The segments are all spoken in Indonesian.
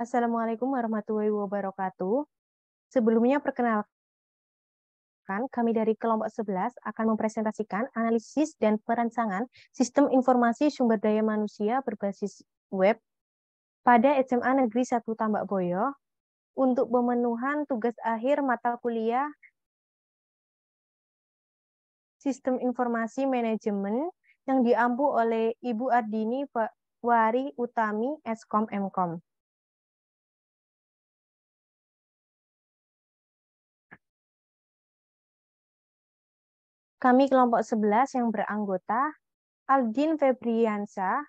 Assalamualaikum warahmatullahi wabarakatuh. Sebelumnya perkenalkan, kami dari kelompok 11 akan mempresentasikan analisis dan perancangan sistem informasi sumber daya manusia berbasis web pada SMA Negeri 1 Tambak Boyo untuk pemenuhan tugas akhir mata kuliah Sistem Informasi Manajemen yang diampu oleh Ibu Ardini Wari Utami, Eskom Mkom. Kami kelompok 11 yang beranggota Aldin Febriansa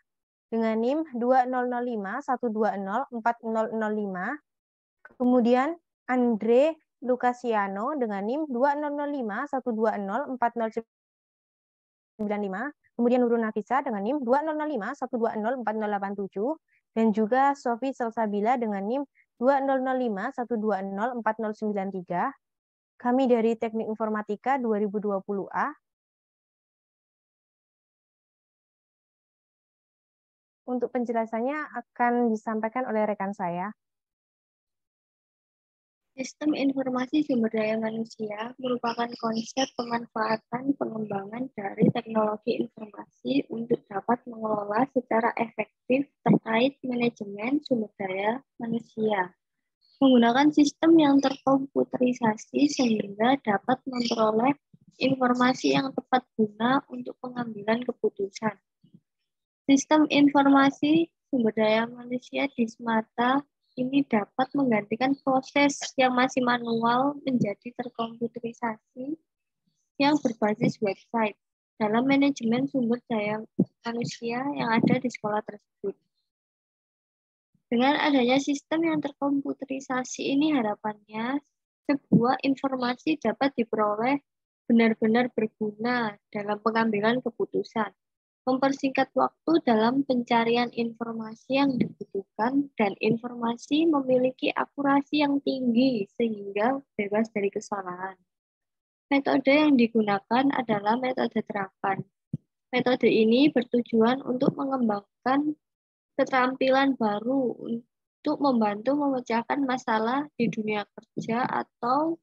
dengan NIM 2005120405, kemudian Andre Lucasiano dengan NIM 2005120409, kemudian Nurul Nafisa dengan NIM 2005120407, dan juga Sofi Salsabila dengan NIM 2005120493. Kami dari Teknik Informatika 2020A. Untuk penjelasannya akan disampaikan oleh rekan saya. Sistem informasi sumber daya manusia merupakan konsep pemanfaatan pengembangan dari teknologi informasi untuk dapat mengelola secara efektif terkait manajemen sumber daya manusia. Menggunakan sistem yang terkomputerisasi sehingga dapat memperoleh informasi yang tepat guna untuk pengambilan keputusan. Sistem informasi sumber daya manusia di semata ini dapat menggantikan proses yang masih manual menjadi terkomputerisasi yang berbasis website dalam manajemen sumber daya manusia yang ada di sekolah tersebut. Dengan adanya sistem yang terkomputerisasi ini harapannya sebuah informasi dapat diperoleh benar-benar berguna dalam pengambilan keputusan, mempersingkat waktu dalam pencarian informasi yang dibutuhkan, dan informasi memiliki akurasi yang tinggi sehingga bebas dari kesalahan. Metode yang digunakan adalah metode terapan. Metode ini bertujuan untuk mengembangkan keterampilan baru untuk membantu memecahkan masalah di dunia kerja atau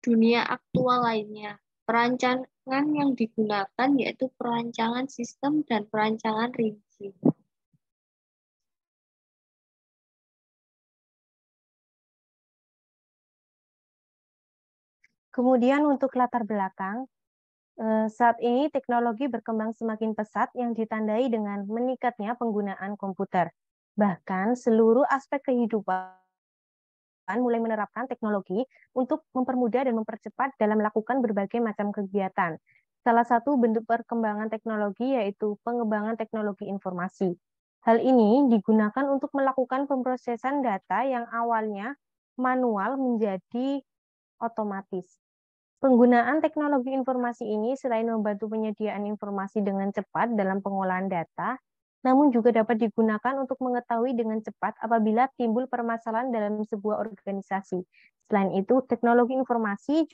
dunia aktual lainnya. Perancangan yang digunakan yaitu perancangan sistem dan perancangan rinci. Kemudian untuk latar belakang, saat ini teknologi berkembang semakin pesat yang ditandai dengan meningkatnya penggunaan komputer. Bahkan seluruh aspek kehidupan mulai menerapkan teknologi untuk mempermudah dan mempercepat dalam melakukan berbagai macam kegiatan. Salah satu bentuk perkembangan teknologi yaitu pengembangan teknologi informasi. Hal ini digunakan untuk melakukan pemrosesan data yang awalnya manual menjadi otomatis. Penggunaan teknologi informasi ini selain membantu penyediaan informasi dengan cepat dalam pengolahan data, namun juga dapat digunakan untuk mengetahui dengan cepat apabila timbul permasalahan dalam sebuah organisasi. Selain itu, teknologi informasi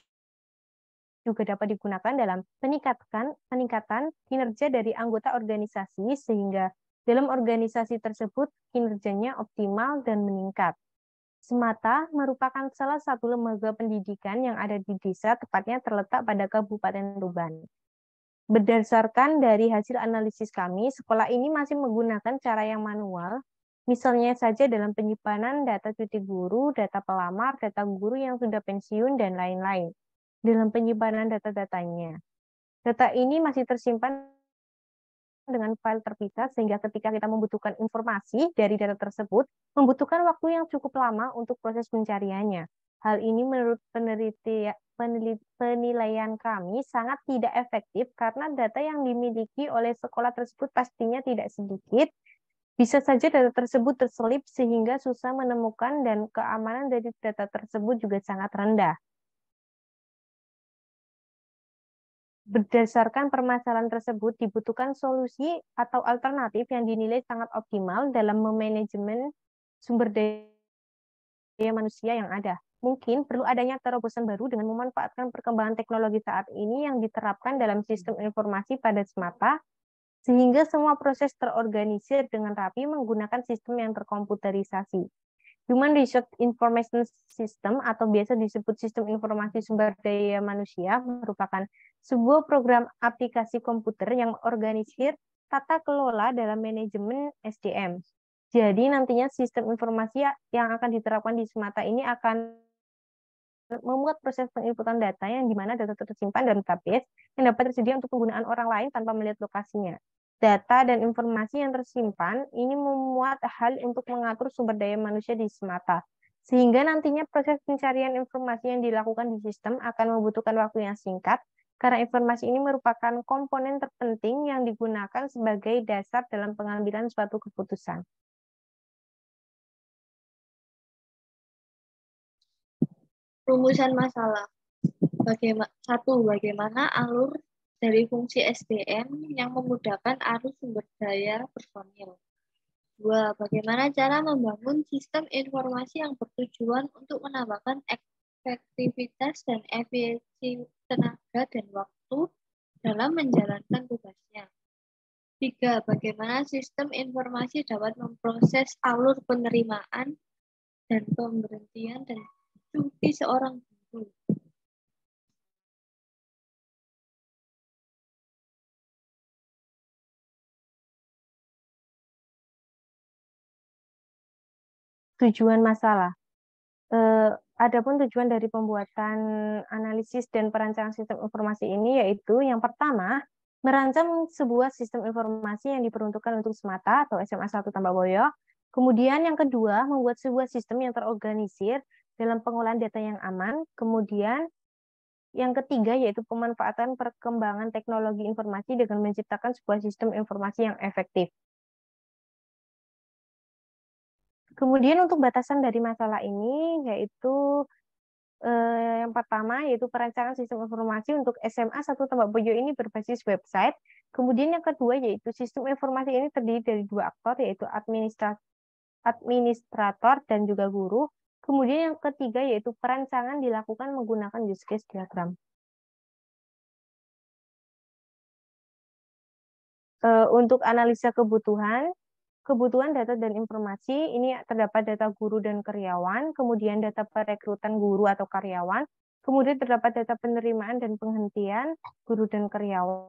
juga dapat digunakan dalam peningkatan kinerja dari anggota organisasi sehingga dalam organisasi tersebut kinerjanya optimal dan meningkat. Semata merupakan salah satu lembaga pendidikan yang ada di desa, tepatnya terletak pada Kabupaten Tuban. Berdasarkan dari hasil analisis kami, sekolah ini masih menggunakan cara yang manual, misalnya saja dalam penyimpanan data cuti guru, data pelamar, data guru yang sudah pensiun, dan lain-lain. Dalam penyimpanan data-datanya. Data ini masih tersimpan dengan file terpisah sehingga ketika kita membutuhkan informasi dari data tersebut membutuhkan waktu yang cukup lama untuk proses pencariannya. Hal ini menurut penilaian kami sangat tidak efektif karena data yang dimiliki oleh sekolah tersebut pastinya tidak sedikit. Bisa saja data tersebut terselip sehingga susah menemukan dan keamanan dari data tersebut juga sangat rendah. Berdasarkan permasalahan tersebut, dibutuhkan solusi atau alternatif yang dinilai sangat optimal dalam memanajemen sumber daya manusia yang ada. Mungkin perlu adanya terobosan baru dengan memanfaatkan perkembangan teknologi saat ini yang diterapkan dalam sistem informasi pada semata sehingga semua proses terorganisir dengan rapi menggunakan sistem yang terkomputerisasi. Human Resource Information System atau biasa disebut Sistem Informasi Sumber Daya Manusia merupakan sebuah program aplikasi komputer yang mengorganisir tata kelola dalam manajemen SDM. Jadi nantinya sistem informasi yang akan diterapkan di Semata ini akan memuat proses penginputan data yang di mana data tersimpan dalam database yang dapat tersedia untuk penggunaan orang lain tanpa melihat lokasinya. Data dan informasi yang tersimpan ini memuat hal untuk mengatur sumber daya manusia di Semata. Sehingga nantinya proses pencarian informasi yang dilakukan di sistem akan membutuhkan waktu yang singkat, karena informasi ini merupakan komponen terpenting yang digunakan sebagai dasar dalam pengambilan suatu keputusan. Rumusan masalah. Bagaimana alur dari fungsi SDM yang memudahkan arus sumber daya personil. 2. Bagaimana cara membangun sistem informasi yang bertujuan untuk menambahkan efektivitas dan efisiensi tenaga dan waktu dalam menjalankan tugasnya. 3. Bagaimana sistem informasi dapat memproses alur penerimaan dan pemberhentian dan cuti seorang guru. Tujuan masalah. Adapun tujuan dari pembuatan analisis dan perancangan sistem informasi ini yaitu yang pertama, merancang sebuah sistem informasi yang diperuntukkan untuk Semata atau SMA 1 Tambakboyo. Kemudian yang kedua, membuat sebuah sistem yang terorganisir dalam pengolahan data yang aman. Kemudian yang ketiga yaitu pemanfaatan perkembangan teknologi informasi dengan menciptakan sebuah sistem informasi yang efektif. Kemudian untuk batasan dari masalah ini yaitu yang pertama yaitu perancangan sistem informasi untuk SMA 1 Tambakboyo ini berbasis website. Kemudian yang kedua yaitu sistem informasi ini terdiri dari dua aktor yaitu administrator dan juga guru. Kemudian yang ketiga yaitu perancangan dilakukan menggunakan use case diagram. Untuk analisa kebutuhan data dan informasi ini terdapat data guru dan karyawan, kemudian data perekrutan guru atau karyawan, kemudian terdapat data penerimaan dan penghentian guru dan karyawan,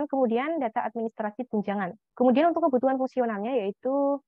kemudian data administrasi tunjangan. Kemudian untuk kebutuhan fungsionalnya yaitu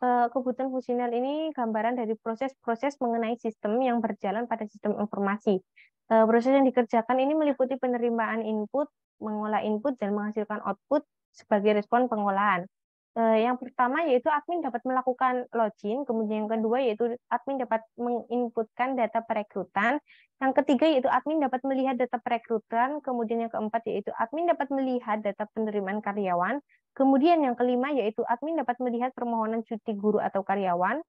kebutuhan fungsional ini gambaran dari proses-proses mengenai sistem yang berjalan pada sistem informasi. Proses yang dikerjakan ini meliputi penerimaan input, mengolah input, dan menghasilkan output sebagai respon pengolahan. Yang pertama yaitu admin dapat melakukan login, kemudian yang kedua yaitu admin dapat menginputkan data perekrutan, yang ketiga yaitu admin dapat melihat data perekrutan, kemudian yang keempat yaitu admin dapat melihat data penerimaan karyawan, kemudian yang kelima yaitu admin dapat melihat permohonan cuti guru atau karyawan.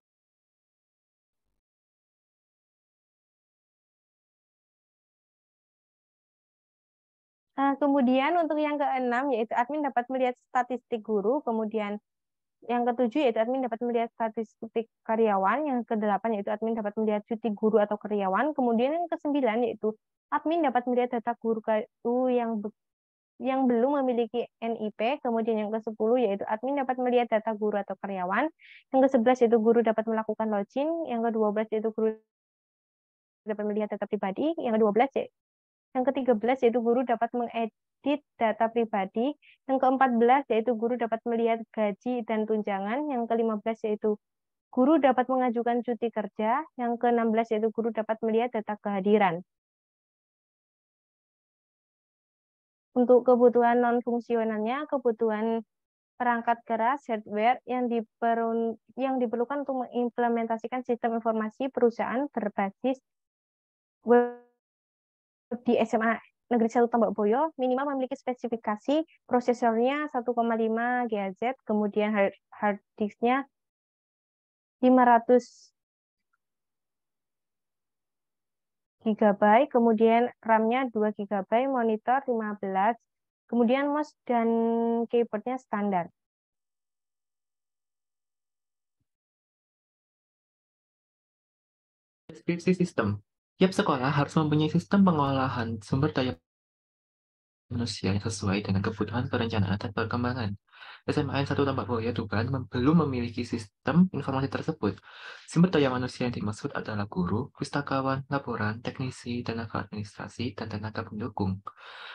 Kemudian untuk yang keenam yaitu admin dapat melihat statistik guru, kemudian yang ketujuh yaitu admin dapat melihat statistik karyawan, yang kedelapan yaitu admin dapat melihat cuti guru atau karyawan, kemudian yang kesembilan yaitu admin dapat melihat data guru yang belum memiliki NIP, kemudian yang ke-10 yaitu admin dapat melihat data guru atau karyawan, yang ke-11 yaitu guru dapat melakukan login, yang ke-12 yaitu guru dapat melihat data pribadi, yang ke-12 yang ke-13 yaitu guru dapat mengedit data pribadi, yang ke-14 yaitu guru dapat melihat gaji dan tunjangan, yang ke-15 yaitu guru dapat mengajukan cuti kerja, yang ke-16 yaitu guru dapat melihat data kehadiran. Untuk kebutuhan non-fungsionalnya, kebutuhan perangkat keras, hardware yang diperlukan untuk mengimplementasikan sistem informasi perusahaan berbasis web di SMA Negeri 1 Tambakboyo minimal memiliki spesifikasi prosesornya 1,5 GHz, kemudian hard disknya 500 GB, kemudian RAM-nya 2 GB, monitor 15, kemudian mouse dan keyboardnya standar. Deskripsi sistem. Tiap sekolah harus mempunyai sistem pengolahan sumber daya manusia yang sesuai dengan kebutuhan perencanaan dan perkembangan. SMAN 1 Tambak Boyo Tuban belum memiliki sistem informasi tersebut. Sumber daya manusia yang dimaksud adalah guru, pustakawan, laporan, teknisi, tenaga administrasi, dan tenaga pendukung.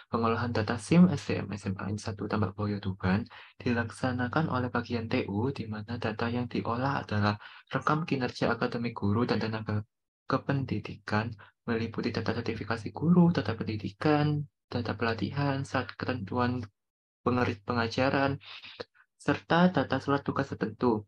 Pengolahan data SIM SDM SMAN 1 Tambak Boyo Tuban dilaksanakan oleh bagian TU, di mana data yang diolah adalah rekam kinerja akademik guru dan tenaga kependidikan, meliputi data sertifikasi guru, data pendidikan, data pelatihan, saat ketentuan pengajaran, serta data surat tugas tertentu.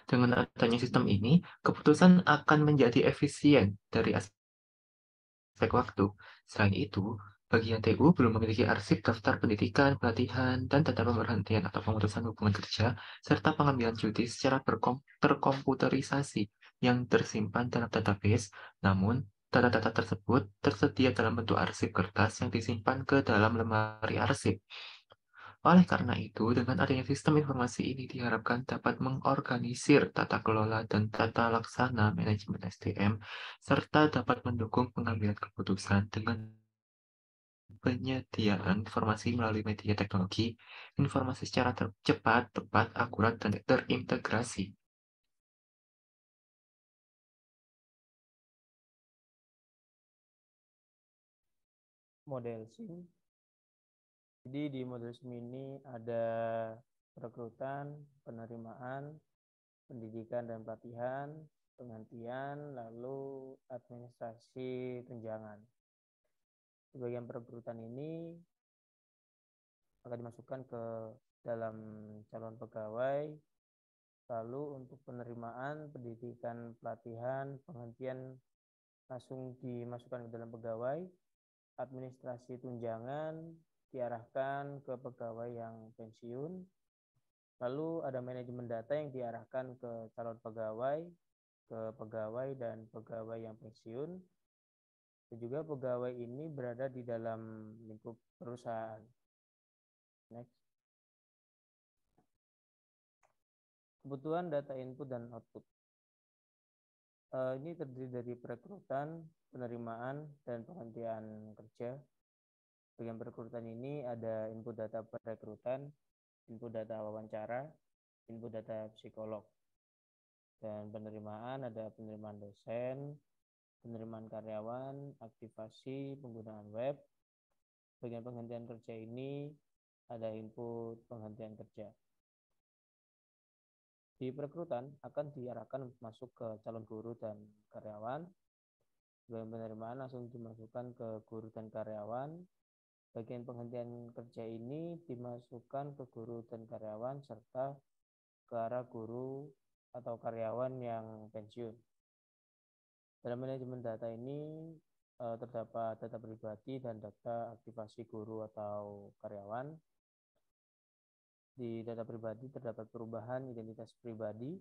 Dengan adanya sistem ini, keputusan akan menjadi efisien dari aspek waktu. Selain itu, bagian TU belum memiliki arsip daftar pendidikan, pelatihan, dan data pemberhentian atau pemutusan hubungan kerja, serta pengambilan cuti secara terkomputerisasi yang tersimpan dalam database. Namun, data-data tersebut tersedia dalam bentuk arsip kertas yang disimpan ke dalam lemari arsip. Oleh karena itu, dengan adanya sistem informasi ini diharapkan dapat mengorganisir tata kelola dan tata laksana manajemen SDM, serta dapat mendukung pengambilan keputusan dengan penyediaan informasi melalui media teknologi, informasi secara cepat, tepat, akurat, dan terintegrasi. Model SIM. Jadi di model SIM ini ada perekrutan, penerimaan, pendidikan dan pelatihan, penghentian, lalu administrasi tunjangan. Di bagian perekrutan ini akan dimasukkan ke dalam calon pegawai, lalu untuk penerimaan, pendidikan, pelatihan, penghentian langsung dimasukkan ke dalam pegawai, administrasi tunjangan diarahkan ke pegawai yang pensiun, lalu ada manajemen data yang diarahkan ke calon pegawai, ke pegawai dan pegawai yang pensiun, dan juga pegawai ini berada di dalam lingkup perusahaan. Next. Kebutuhan data input dan output. Ini terdiri dari perekrutan, penerimaan, dan penghentian kerja. Bagian perekrutan ini ada input data perekrutan, input data wawancara, input data psikolog. Dan penerimaan ada penerimaan dosen, penerimaan karyawan, aktivasi penggunaan web. Bagian penghentian kerja ini ada input penghentian kerja. Di perekrutan akan diarahkan masuk ke calon guru dan karyawan. Bagian penerimaan langsung dimasukkan ke guru dan karyawan. Bagian penghentian kerja ini dimasukkan ke guru dan karyawan serta ke arah guru atau karyawan yang pensiun. Dalam manajemen data ini terdapat data pribadi dan data aktivasi guru atau karyawan. Di data pribadi terdapat perubahan identitas pribadi,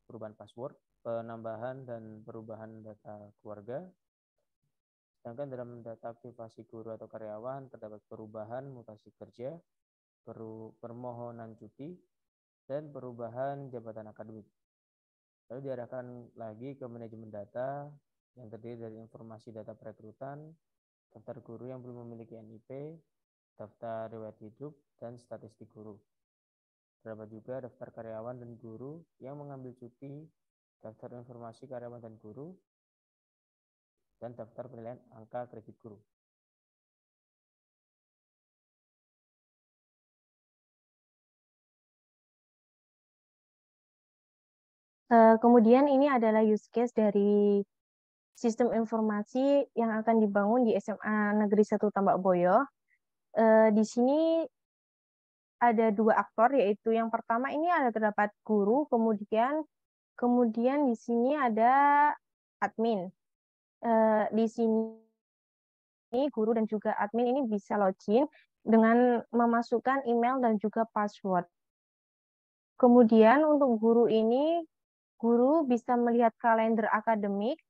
perubahan password, penambahan dan perubahan data keluarga. Sedangkan dalam data aktivasi guru atau karyawan terdapat perubahan mutasi kerja, permohonan cuti, dan perubahan jabatan akademik. Lalu diarahkan lagi ke manajemen data yang terdiri dari informasi data perekrutan, daftar guru yang belum memiliki NIP, daftar riwayat hidup, dan statistik guru. Terdapat juga daftar karyawan dan guru yang mengambil cuti, daftar informasi karyawan dan guru, dan daftar penilaian angka kredit guru. Kemudian ini adalah use case dari sistem informasi yang akan dibangun di SMA Negeri 1 Tambak Boyo. Di sini ada dua aktor, yaitu yang pertama ini ada terdapat guru, kemudian di sini ada admin. Di sini guru dan juga admin ini bisa login dengan memasukkan email dan juga password. Kemudian untuk guru ini, guru bisa melihat kalender akademik,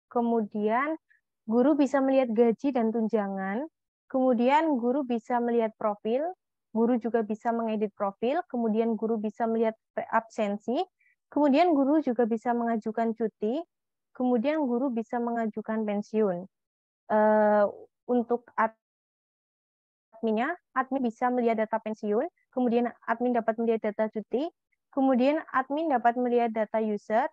kemudian guru bisa melihat gaji dan tunjangan, kemudian guru bisa melihat profil, guru juga bisa mengedit profil, kemudian guru bisa melihat absensi, kemudian guru juga bisa mengajukan cuti, kemudian guru bisa mengajukan pensiun. Untuk adminnya, admin bisa melihat data pensiun, kemudian admin dapat melihat data cuti, kemudian admin dapat melihat data user,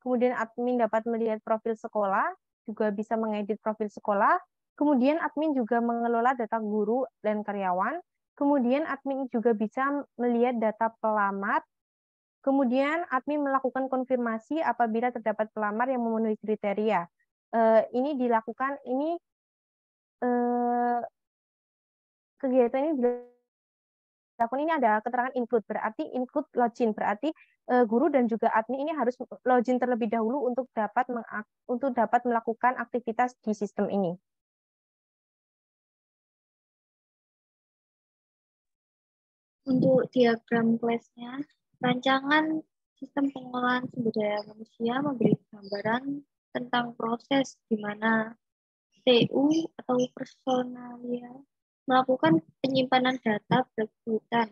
kemudian admin dapat melihat profil sekolah, juga bisa mengedit profil sekolah, kemudian admin juga mengelola data guru dan karyawan, kemudian admin juga bisa melihat data pelamar, kemudian admin melakukan konfirmasi apabila terdapat pelamar yang memenuhi kriteria. Ini dilakukan, kegiatan ini dilakukan, ini ada keterangan include, berarti include login, berarti guru dan juga admin ini harus login terlebih dahulu untuk dapat melakukan aktivitas di sistem ini. Untuk diagram kelasnya, rancangan sistem pengolahan sumber daya manusia memberi gambaran tentang proses di mana TU atau personalia melakukan penyimpanan data perekrutan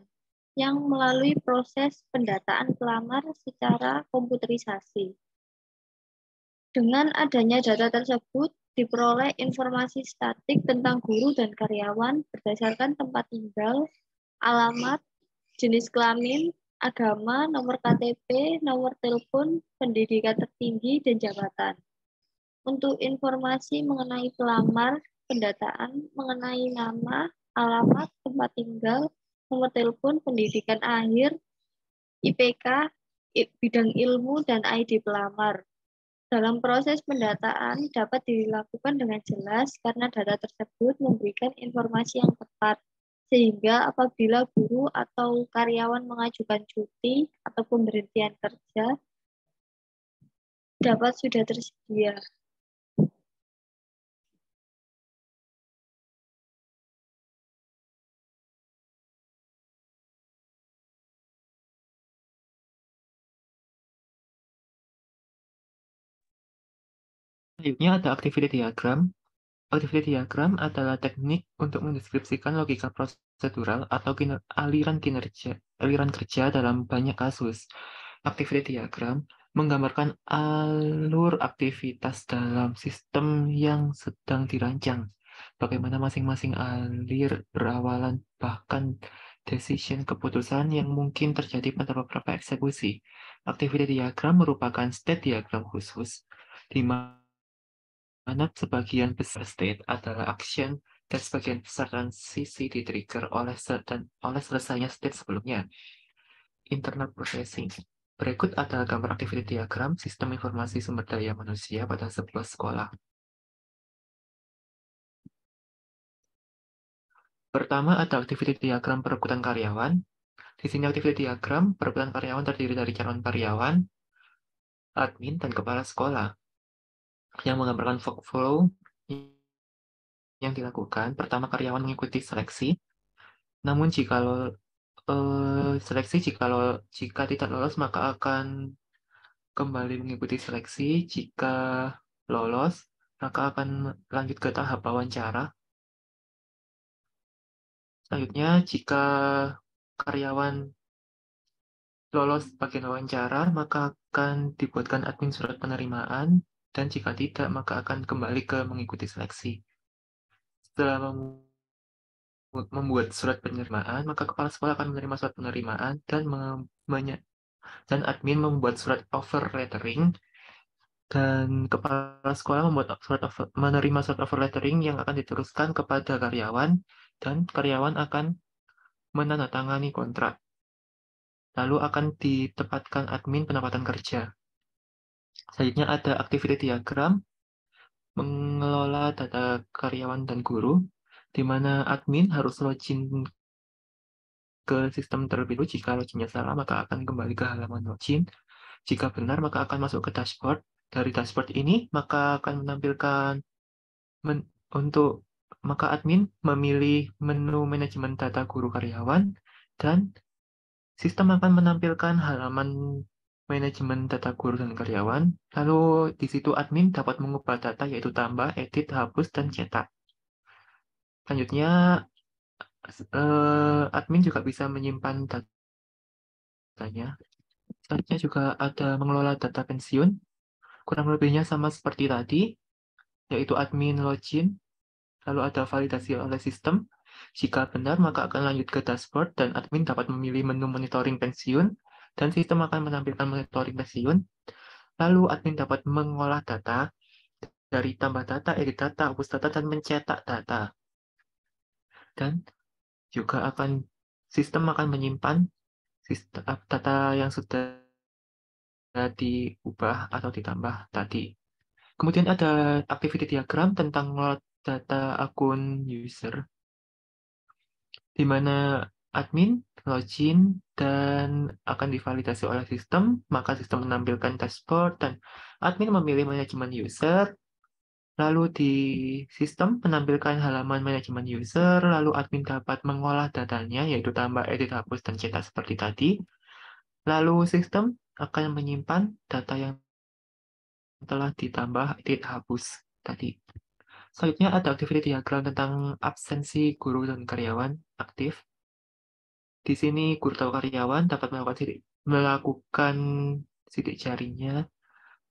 yang melalui proses pendataan pelamar secara komputerisasi. Dengan adanya data tersebut, diperoleh informasi statik tentang guru dan karyawan berdasarkan tempat tinggal, alamat, jenis kelamin, agama, nomor KTP, nomor telepon, pendidikan tertinggi, dan jabatan. Untuk informasi mengenai pelamar, pendataan mengenai nama, alamat, tempat tinggal, nomor telepon, pendidikan akhir, IPK, bidang ilmu, dan ID pelamar. Dalam proses pendataan dapat dilakukan dengan jelas karena data tersebut memberikan informasi yang tepat, sehingga apabila guru atau karyawan mengajukan cuti atau pemberhentian kerja, dapat sudah tersedia. Selanjutnya ada activity diagram. Activity diagram adalah teknik untuk mendeskripsikan logika prosedural atau aliran kerja dalam banyak kasus. Activity diagram menggambarkan alur aktivitas dalam sistem yang sedang dirancang. Bagaimana masing-masing alir berawalan, bahkan decision keputusan yang mungkin terjadi pada beberapa eksekusi. Activity diagram merupakan state diagram khusus, di mana sebagian besar state adalah action dan sebagian besar transisi di-trigger oleh selesainya state sebelumnya. Internal processing. Berikut adalah gambar activity diagram sistem informasi sumber daya manusia pada sebuah sekolah. Pertama ada activity diagram perekrutan karyawan. Di sini activity diagram perekrutan karyawan terdiri dari calon karyawan, admin, dan kepala sekolah yang menggambarkan workflow yang dilakukan. Pertama, karyawan mengikuti seleksi. Namun jika jika tidak lolos maka akan kembali mengikuti seleksi. Jika lolos maka akan lanjut ke tahap wawancara. Selanjutnya, jika karyawan lolos bagian wawancara maka akan dibuatkan admin surat penerimaan, dan jika tidak maka akan kembali ke mengikuti seleksi. Setelah membuat surat penerimaan, maka kepala sekolah akan menerima surat penerimaan dan admin membuat surat offer lettering, dan kepala sekolah menerima surat offer lettering yang akan diteruskan kepada karyawan, dan karyawan akan menandatangani kontrak. Lalu akan ditempatkan admin penempatan kerja. Selanjutnya ada activity diagram mengelola data karyawan dan guru, di mana admin harus login ke sistem terlebih dahulu. Jika loginnya salah, maka akan kembali ke halaman login. Jika benar, maka akan masuk ke dashboard. Dari dashboard ini, maka akan menampilkan maka admin memilih menu manajemen data guru karyawan, dan sistem akan menampilkan halaman manajemen data guru dan karyawan. Lalu di situ admin dapat mengubah data, yaitu tambah, edit, hapus, dan cetak. Selanjutnya, admin juga bisa menyimpan datanya. Selanjutnya juga ada mengelola data pensiun. Kurang lebihnya sama seperti tadi, yaitu admin login, lalu ada validasi oleh sistem. Jika benar, maka akan lanjut ke dashboard dan admin dapat memilih menu monitoring pensiun dan sistem akan menampilkan monitoring pensiun. Lalu admin dapat mengolah data dari tambah data, edit data, hapus data, dan mencetak data. Dan juga sistem akan menyimpan data yang sudah diubah atau ditambah tadi. Kemudian ada activity diagram tentang data akun user, di mana admin login dan akan divalidasi oleh sistem, maka sistem menampilkan dashboard dan admin memilih manajemen user, lalu di sistem menampilkan halaman manajemen user, lalu admin dapat mengolah datanya, yaitu tambah, edit, hapus, dan cetak seperti tadi. Lalu sistem akan menyimpan data yang telah ditambah, edit, hapus tadi. Selanjutnya ada activity diagram tentang absensi guru dan karyawan aktif. Di sini guru atau karyawan dapat melakukan sidik jarinya,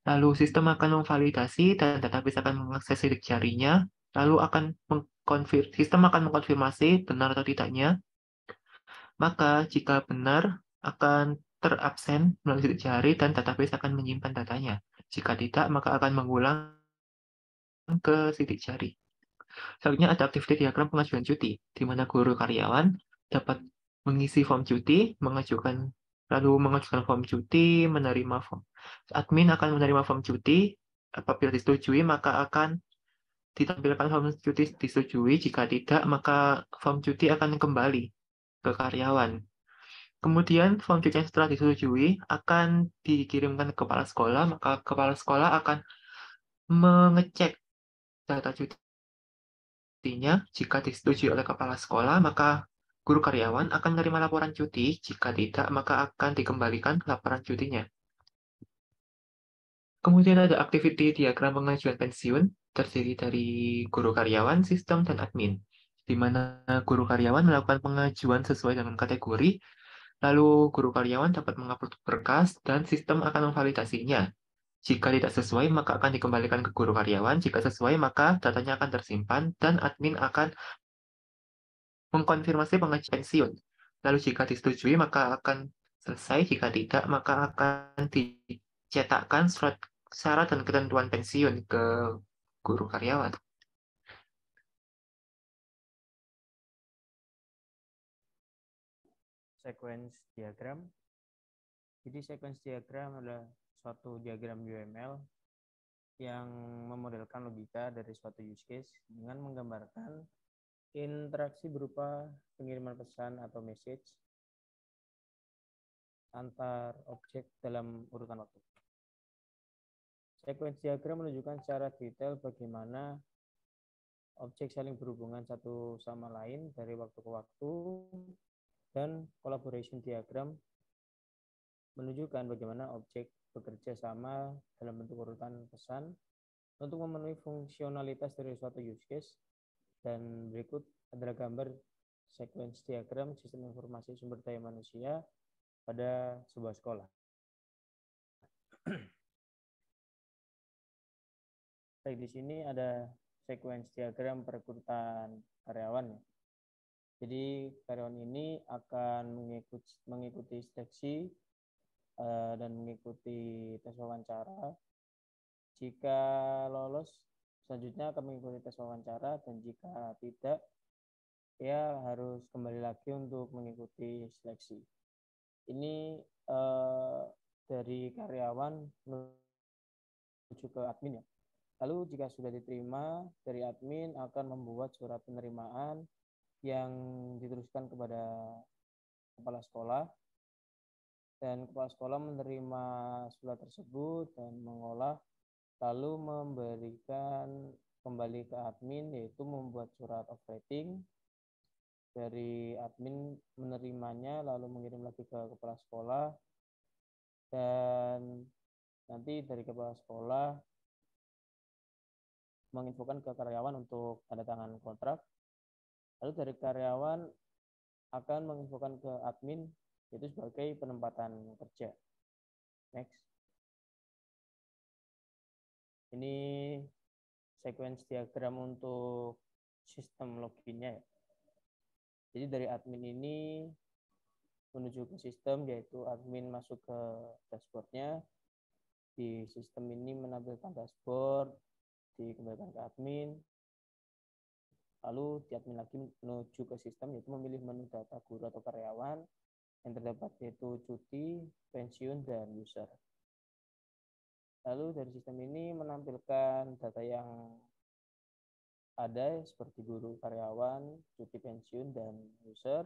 lalu sistem akan memvalidasi dan database akan mengakses sidik jarinya, lalu sistem akan mengkonfirmasi benar atau tidaknya. Maka jika benar akan terabsen melalui sidik jari dan database akan menyimpan datanya. Jika tidak, maka akan mengulang ke sidik jari. Selanjutnya ada activity diagram pengajuan cuti, di mana guru karyawan dapat mengisi form cuti, lalu mengajukan form cuti, menerima form. Admin akan menerima form cuti, apabila disetujui maka akan ditampilkan form cuti disetujui, jika tidak maka form cuti akan kembali ke karyawan. Kemudian form cuti yang setelah disetujui akan dikirimkan ke kepala sekolah, maka kepala sekolah akan mengecek data cutinya. Jika disetujui oleh kepala sekolah, maka guru karyawan akan menerima laporan cuti. Jika tidak, maka akan dikembalikan laporan cutinya. Kemudian ada activity diagram pengajuan pensiun, terdiri dari guru karyawan, sistem, dan admin, di mana guru karyawan melakukan pengajuan sesuai dengan kategori, lalu guru karyawan dapat mengupload berkas, dan sistem akan memvalidasinya. Jika tidak sesuai, maka akan dikembalikan ke guru karyawan. Jika sesuai, maka datanya akan tersimpan, dan admin akan mengkonfirmasi pengajuan pensiun. Lalu jika disetujui, maka akan selesai. Jika tidak, maka akan dicetakkan surat syarat dan ketentuan pensiun ke guru karyawan. Sequence diagram. Jadi sequence diagram adalah suatu diagram UML yang memodelkan logika dari suatu use case dengan menggambarkan interaksi berupa pengiriman pesan atau message antar objek dalam urutan waktu. Sequence diagram menunjukkan secara detail bagaimana objek saling berhubungan satu sama lain dari waktu ke waktu, dan collaboration diagram menunjukkan bagaimana objek bekerja sama dalam bentuk urutan pesan untuk memenuhi fungsionalitas dari suatu use case. Dan berikut adalah gambar sequence diagram sistem informasi sumber daya manusia pada sebuah sekolah. Baik, di sini ada sequence diagram perekrutan karyawan. Jadi karyawan ini akan mengikuti seleksi dan mengikuti tes wawancara. Jika lolos, selanjutnya akan mengikuti tes wawancara, dan jika tidak, ia harus kembali lagi untuk mengikuti seleksi. Ini dari karyawan menuju ke admin ya. Lalu jika sudah diterima, dari admin akan membuat surat penerimaan yang diteruskan kepada kepala sekolah, dan kepala sekolah menerima surat tersebut dan mengolah, lalu memberikan kembali ke admin, yaitu membuat surat operating. Dari admin menerimanya lalu mengirim lagi ke kepala sekolah, dan nanti dari kepala sekolah menginfokan ke karyawan untuk tanda tangan kontrak. Lalu dari karyawan akan menginfokan ke admin, yaitu sebagai penempatan kerja. Next. Ini sequence diagram untuk sistem loginnya ya. Jadi dari admin ini menuju ke sistem, yaitu admin masuk ke dashboardnya. Di sistem ini menampilkan dashboard, dikembalikan ke admin. Lalu di admin lagi menuju ke sistem, yaitu memilih menu data guru atau karyawan yang terdapat yaitu cuti, pensiun, dan user. Lalu dari sistem ini menampilkan data yang ada seperti guru, karyawan, cuti, pensiun, dan user,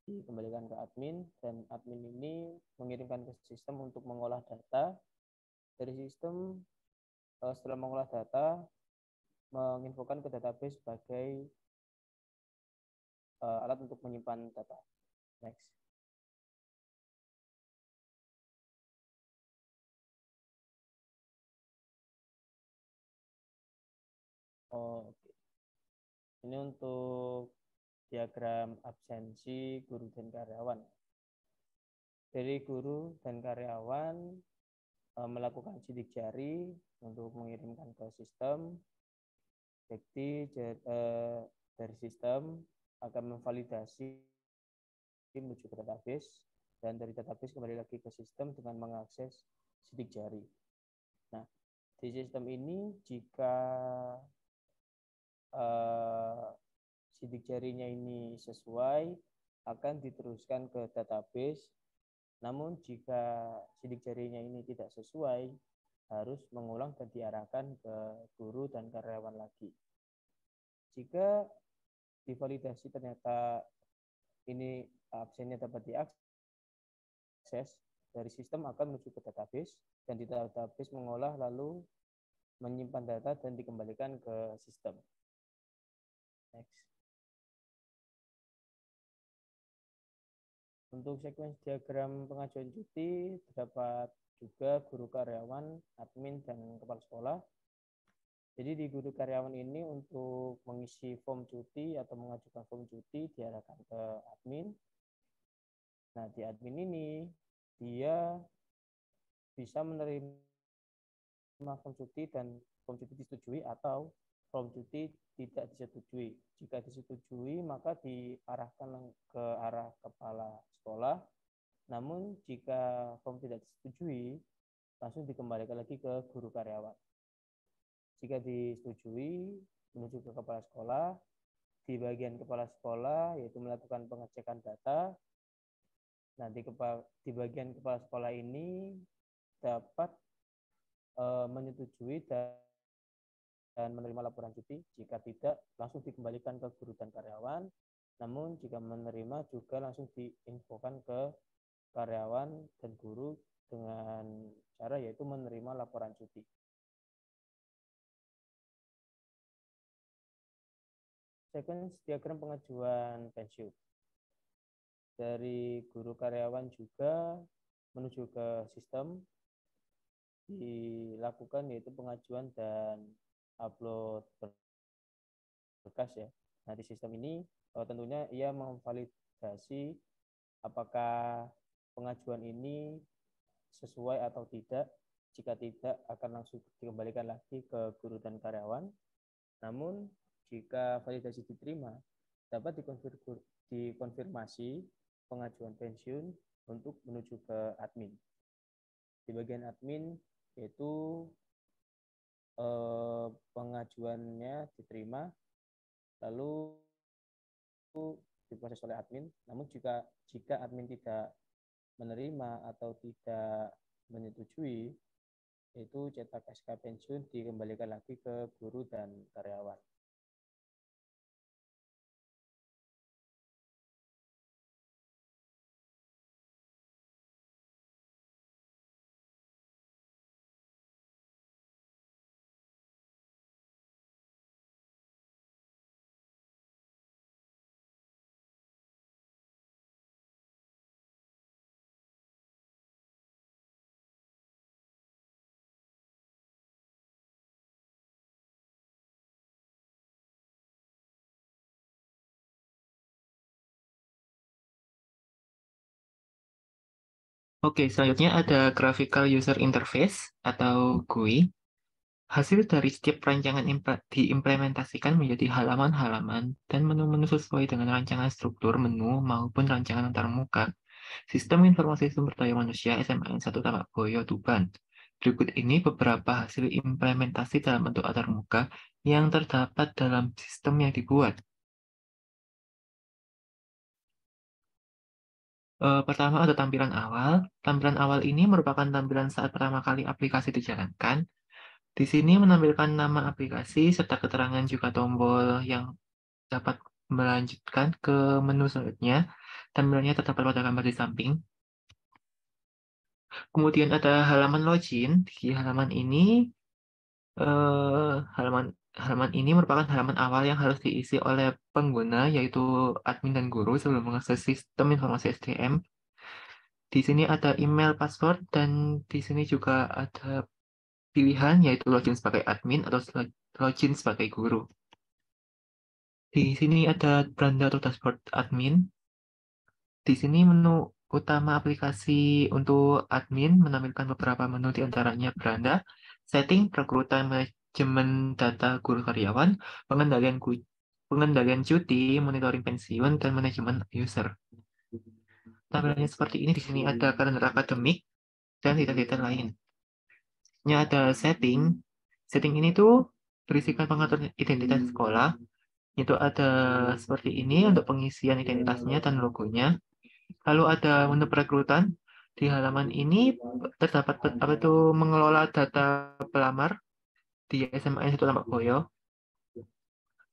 dikembalikan ke admin, dan admin ini mengirimkan ke sistem untuk mengolah data. Dari sistem setelah mengolah data, menginfokan ke database sebagai alat untuk menyimpan data. Next. Oke. Ini untuk diagram absensi guru dan karyawan. Dari guru dan karyawan melakukan sidik jari untuk mengirimkan ke sistem. Jadi dari sistem akan memvalidasi menuju ke database, dan dari database kembali lagi ke sistem dengan mengakses sidik jari. Nah, di sistem ini jika sidik jarinya ini sesuai, akan diteruskan ke database. Namun jika sidik jarinya ini tidak sesuai, harus mengulang dan diarahkan ke guru dan karyawan lagi. Jika divalidasi ternyata ini absennya dapat diakses, dari sistem akan menuju ke database, dan di database mengolah lalu menyimpan data dan dikembalikan ke sistem. Next. Untuk sekuensi diagram pengajuan cuti, terdapat juga guru, karyawan, admin, dan kepala sekolah. Jadi di guru karyawan ini untuk mengisi form cuti atau mengajukan form cuti diarahkan ke admin. Nah, di admin ini dia bisa menerima form cuti dan form cuti disetujui atau form cuti tidak disetujui. Jika disetujui, maka diarahkan ke arah kepala sekolah. Namun jika form tidak disetujui, langsung dikembalikan lagi ke guru karyawan. Jika disetujui, menuju ke kepala sekolah. Di bagian kepala sekolah, yaitu melakukan pengecekan data. Nah, di bagian kepala sekolah ini dapat menyetujui dan menerima laporan cuti. Jika tidak, langsung dikembalikan ke guru dan karyawan. Namun jika menerima juga langsung diinfokan ke karyawan dan guru dengan cara yaitu menerima laporan cuti. Sequence diagram pengajuan pensiun. Dari guru karyawan juga menuju ke sistem dilakukan yaitu pengajuan dan upload berkas ya. Nah, di sistem ini tentunya ia memvalidasi apakah pengajuan ini sesuai atau tidak. Jika tidak, akan langsung dikembalikan lagi ke guru dan karyawan. Namun jika validasi diterima, dapat dikonfirmasi pengajuan pensiun untuk menuju ke admin. Di bagian admin yaitu pengajuannya diterima, lalu diproses oleh admin. Namun jika admin tidak menerima atau tidak menyetujui, yaitu cetak SK pensiun dikembalikan lagi ke guru dan karyawan. Oke, selanjutnya ada Graphical User Interface atau GUI. Hasil dari setiap rancangan diimplementasikan menjadi halaman-halaman dan menu-menu sesuai dengan rancangan struktur menu maupun rancangan antarmuka. Sistem Informasi Sumber Daya Manusia SMAN 1 Tambak Boyo Tuban. Berikut ini beberapa hasil implementasi dalam bentuk antarmuka yang terdapat dalam sistem yang dibuat. Pertama ada tampilan awal. Tampilan awal ini merupakan tampilan saat pertama kali aplikasi dijalankan. Di sini menampilkan nama aplikasi serta keterangan juga tombol yang dapat melanjutkan ke menu selanjutnya. Tampilannya terdapat pada gambar di samping. Kemudian ada halaman login. Di halaman ini halaman ini merupakan halaman awal yang harus diisi oleh pengguna, yaitu admin dan guru sebelum mengakses sistem informasi SDM. Di sini ada email, password, dan di sini juga ada pilihan, yaitu login sebagai admin atau login sebagai guru. Di sini ada beranda atau dashboard admin. Di sini menu utama aplikasi untuk admin menampilkan beberapa menu, diantaranya beranda, setting, perekrutan, manajemen data guru karyawan, pengendalian cuti, monitoring pensiun, dan manajemen user. Tampilannya seperti ini. Di sini ada kalender akademik dan detail-detail lain. Ini ada setting. Setting ini tuh berisikan pengatur identitas sekolah. Itu ada seperti ini untuk pengisian identitasnya dan logonya. Lalu ada menu perekrutan. Di halaman ini terdapat mengelola data pelamar di SMAN 1 Tambak Boyo.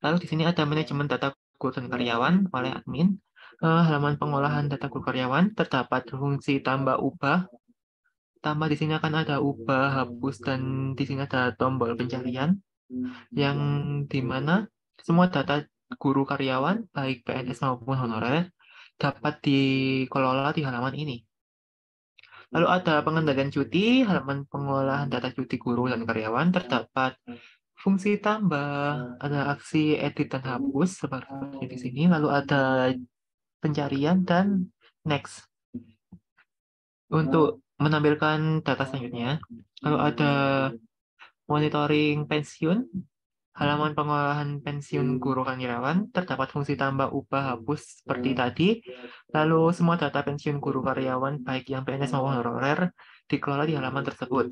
Lalu di sini ada manajemen data guru dan karyawan oleh admin. Halaman pengolahan data guru karyawan terdapat fungsi tambah ubah. Tambah di sini akan ada ubah, hapus, dan di sini ada tombol pencarian yang dimana semua data guru karyawan baik PNS maupun honorer dapat dikelola di halaman ini. Lalu ada pengendalian cuti, halaman pengolahan data cuti guru dan karyawan terdapat fungsi tambah, ada aksi edit dan hapus seperti di sini. Lalu ada pencarian dan next untuk menampilkan data selanjutnya. Lalu ada monitoring pensiun, halaman pengolahan pensiun guru karyawan, terdapat fungsi tambah, ubah, hapus seperti tadi. Lalu semua data pensiun guru karyawan, baik yang PNS maupun honorer, dikelola di halaman tersebut.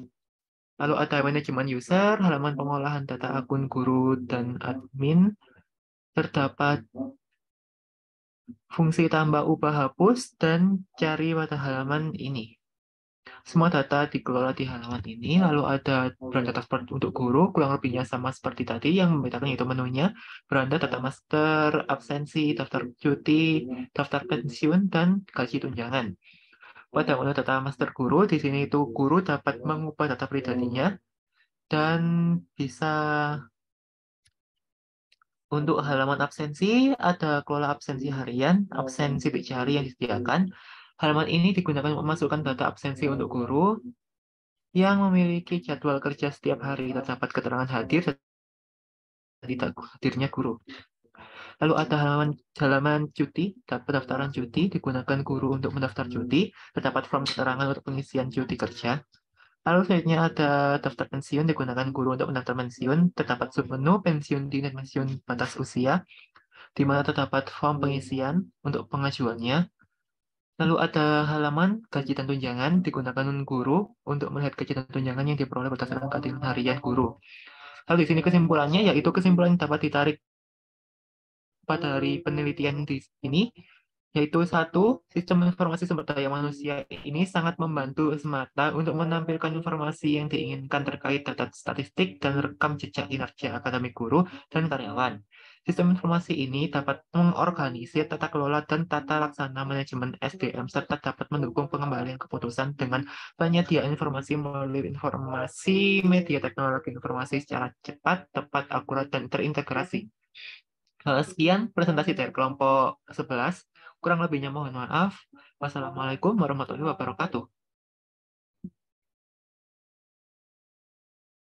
Lalu ada manajemen user, halaman pengolahan data akun guru dan admin, terdapat fungsi tambah, ubah, hapus, dan cari pada halaman ini. Semua data dikelola di halaman ini. Lalu ada beranda dashboard untuk guru, kurang lebihnya sama seperti tadi. Yang membedakan yaitu menunya, beranda data master, absensi, daftar cuti, daftar pensiun, dan gaji tunjangan. Pada menu data master guru, di sini itu guru dapat mengubah data pribadinya dan bisa. Untuk halaman absensi, ada kelola absensi harian, absensi hari yang disediakan. Halaman ini digunakan untuk memasukkan data absensi untuk guru yang memiliki jadwal kerja setiap hari. Terdapat keterangan hadir dan tidak hadirnya guru. Lalu ada halaman cuti, pendaftaran cuti, digunakan guru untuk mendaftar cuti. Terdapat form keterangan untuk pengisian cuti kerja. Lalu selanjutnya ada daftar pensiun, digunakan guru untuk mendaftar pensiun. Terdapat submenu pensiun dini dan pensiun batas usia, di mana terdapat form pengisian untuk pengajuannya. Lalu ada halaman gaji dan tunjangan, digunakan guru untuk melihat gaji dan tunjangan yang diperoleh berdasarkan keadilan harian guru. Lalu di sini kesimpulannya, yaitu kesimpulan yang dapat ditarik pada dari penelitian di sini, yaitu satu, sistem informasi sumber daya manusia ini sangat membantu semata untuk menampilkan informasi yang diinginkan terkait data statistik dan rekam jejak kinerja akademik guru dan karyawan. Sistem informasi ini dapat mengorganisir tata kelola dan tata laksana manajemen SDM serta dapat mendukung pengembalian keputusan dengan penyediaan informasi melalui informasi media teknologi informasi secara cepat, tepat, akurat, dan terintegrasi. Sekian presentasi dari kelompok 11. Kurang lebihnya mohon maaf. Wassalamualaikum warahmatullahi wabarakatuh.